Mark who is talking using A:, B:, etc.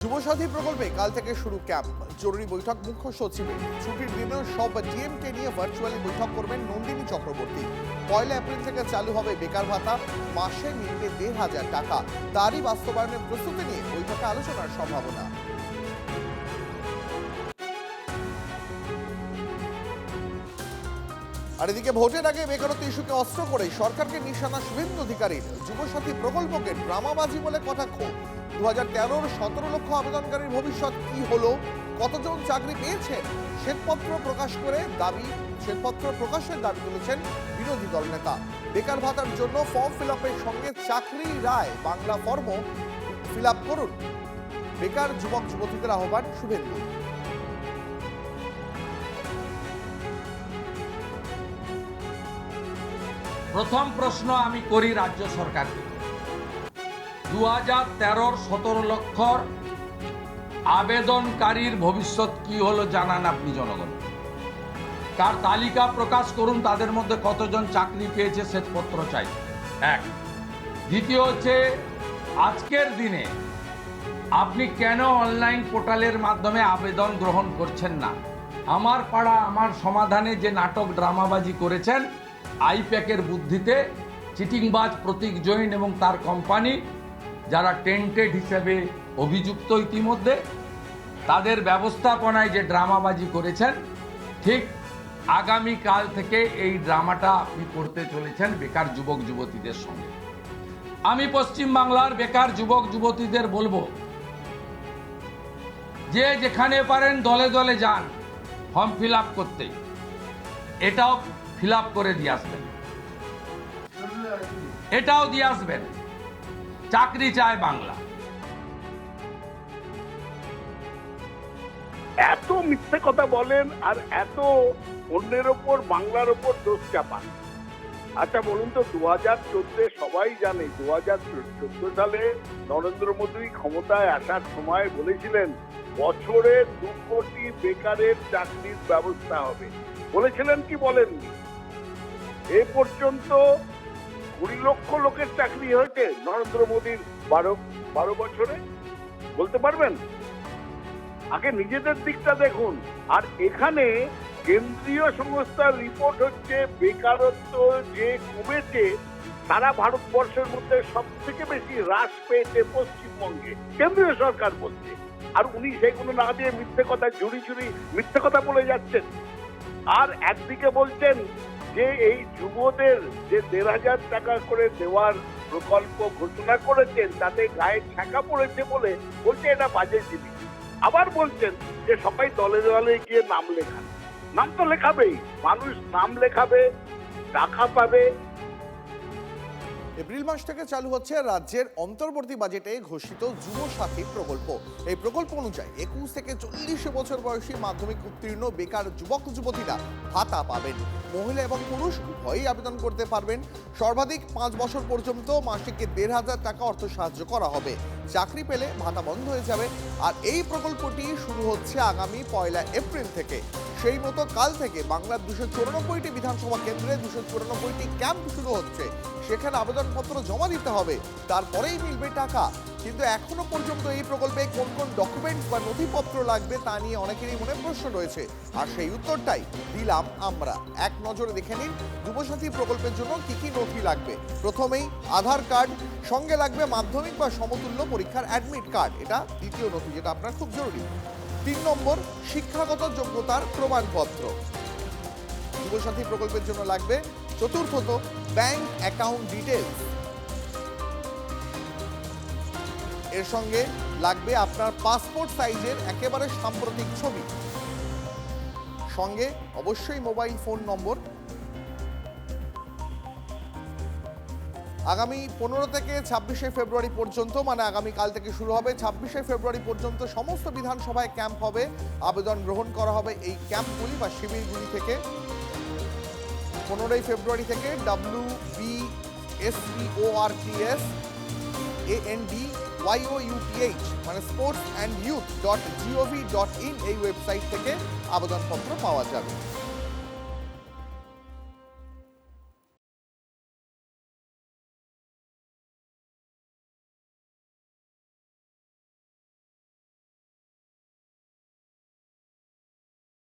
A: যুবসাথী প্রকল্পে কাল থেকে শুরু ক্যাম্প। জরুরি বৈঠক মুখ্য সচিবের। ছুটির দিনেও সব ডিএমকে নিয়ে ভার্চুয়ালি বৈঠক করবেন নন্দিনী চক্রবর্তী। 1 এপ্রিল থেকে চালু হবে বেকার ভাতা, মাসে মিলবে 1,500 টাকা। তারই বাস্তবায়নের প্রস্তুতি নিয়ে বৈঠকে আলোচনার সম্ভাবনা। আর এদিকে ভোটের আগে বেকারত্ব ইস্যুকে অস্ত্র করে সরকারকে নিশানা শুভেন্দু অধিকারীর। যুবসাথী প্রকল্পকে ড্রামাবাজি বলে কটাক্ষ। 2013-র 17 লক্ষ আবেদনকারীর ভবিষ্যৎ কি হলো, কতজন চাকরি পেয়েছেন, শ্বেতপত্র প্রকাশের দাবি তুলেছেন বিরোধী দল নেতা। বেকার ভাতার জন্য ফর্ম ফিল আপের সঙ্গে চাকরি রায় বাংলা ফর্মও ফিল আপ করুন। বেকার যুবক যুবতীদের আহ্বান শুভেন্দু।
B: প্রথম প্রশ্ন আমি করি রাজ্য সরকারকে। 2013-র 17 লক্ষর আবেদনকারীর ভবিষ্যৎ কি হলো জানান আপনি জনগণ। তার তালিকা প্রকাশ করুন, তাদের মধ্যে কতজন চাকরি পেয়েছে শ্বেতপত্র চাই। এক। দ্বিতীয় হচ্ছে, আজকের দিনে আপনি কেন অনলাইন পোর্টালের মাধ্যমে আবেদন গ্রহণ করছেন না? আমার পাড়া আমার সমাধানে যে নাটক ড্রামাবাজি করেছেন, আইপ্যাকের বুদ্ধিতে চিটিংবাজ প্রতীক জৈন এবং তার কোম্পানি, যারা টেন্টেড হিসেবে অভিযুক্ত ইতিমধ্যে, তাদের ব্যবস্থাপনায় যে ড্রামাবাজি করেছেন, ঠিক আগামীকাল থেকে এই ড্রামাটা আপনি করতে চলেছেন বেকার যুবক যুবতীদের সঙ্গে। আমি পশ্চিমবাংলার বেকার যুবক যুবতীদের বলবো, যে যেখানে পারেন দলে দলে যান ফর্ম ফিল আপ করতে। এটাও ফিল আপ করে দিয়ে আসবেন, এটাও দিয়ে আসবেন। চাকরি চায় বাংলা।
C: এত মিথ্যে কথা বলেন আর এত অন্যের ওপর বাংলার ওপর দোষ চাপান। আচ্ছা বলুন তো, 2014 সবাই জানে 2014 সালে নরেন্দ্র মোদী ক্ষমতায় আসার সময় বলেছিলেন বছরে 2 কোটি বেকারের চাকরির ব্যবস্থা হবে। বলেছিলেন কি বলেননি? এ পর্যন্ত 20 লক্ষ লোকের চাকরি হয়েছে নরেন্দ্র মোদীর 12 বছরে। বলতে পারবেন? আগে নিজেদের দিকটা দেখুন। আর এখানে কেন্দ্রীয় সংস্থার রিপোর্ট হচ্ছে বেকারত্ব যে কমেছে সারা ভারতবর্ষের মধ্যে সব থেকে বেশি হ্রাস পেয়েছে পশ্চিমবঙ্গে, কেন্দ্রীয় সরকার বলছে। আর উনি সেগুলো না দিয়ে মিথ্যে কথা চুরি মিথ্যে কথা বলে যাচ্ছেন। আর একদিকে বলছেন যে এই যুবদের যে 1,500 টাকা করে দেওয়ার প্রকল্প ঘোষণা করেছেন তাতে গায়ে ছাকা পড়েছে বলে বলছে এটা বাজে জিনিস। আবার বলছেন যে সবাই দলে দলে গিয়ে নাম লেখান। নাম তো লেখাবেই, মানুষ নাম লেখাবে, টাকা পাবে।
A: এপ্রিল মাস থেকে চালু হচ্ছে রাজ্যের অন্তর্বর্তী বাজেটে ঘোষিত যুবসাথী প্রকল্প। এই প্রকল্প অনুযায়ী 21 থেকে 40 বছর বয়সী মাধ্যমিক উত্তীর্ণ বেকার যুবক যুবতীরা ভাতা পাবেন। মহিলা এবং পুরুষ উভয়ই আবেদন করতে পারবেন। সর্বাধিক 5 বছর পর্যন্ত মাসিকে 1,500 টাকা অর্থ সাহায্য করা হবে। চাকরি পেলে ভাতা বন্ধ হয়ে যাবে। আর এই প্রকল্পটি শুরু হচ্ছে আগামী 1 এপ্রিল থেকে। সেই মতো কাল থেকে বাংলার 294টি বিধানসভা কেন্দ্রে 294টি ক্যাম্প শুরু হচ্ছে। সেখানে আবেদনপত্র জমা দিতে হবে, তারপরেই মিলবে টাকা। কিন্তু এখনো পর্যন্ত এই প্রকল্পে কোন কোন ডকুমেন্টস বা নথিপত্র লাগবে তা নিয়ে অনেকেরই মনে প্রশ্ন রয়েছে। আর সেই উত্তরটাই দিলাম আমরা। এক নজরে দেখে নিন যুবসাথী প্রকল্পের জন্য কি কি নথি লাগবে। প্রথমেই আধার কার্ড, সঙ্গে লাগবে মাধ্যমিক বা সমতুল্য পরীক্ষার অ্যাডমিট কার্ড, এটা দ্বিতীয় নথি যেটা আপনার খুব জরুরি। 3 নম্বর, শিক্ষাগত যোগ্যতার প্রমাণপত্র। যুবসাথী প্রকল্পের জন্য লাগবে চতুর্থত ব্যাংক অ্যাকাউন্ট ডিটেলস। এর সঙ্গে লাগবে আপনার পাসপোর্ট সাইজের একেবারে সাম্প্রতিক ছবি, সঙ্গে অবশ্যই মোবাইল ফোন নম্বর। আগামী 15 থেকে 26 ফেব্রুয়ারি পর্যন্ত, মানে আগামীকাল থেকে শুরু হবে, 26 ফেব্রুয়ারি পর্যন্ত সমস্ত বিধানসভায় ক্যাম্প হবে। আবেদন গ্রহণ করা হবে এই ক্যাম্পগুলি বা শিবিরগুলি থেকে। 15 ফেব্রুয়ারি থেকে WBSPORTS মানে sportsandYouth.gov.in এই ওয়েবসাইট থেকে আবেদনপত্র পাওয়া যাবে।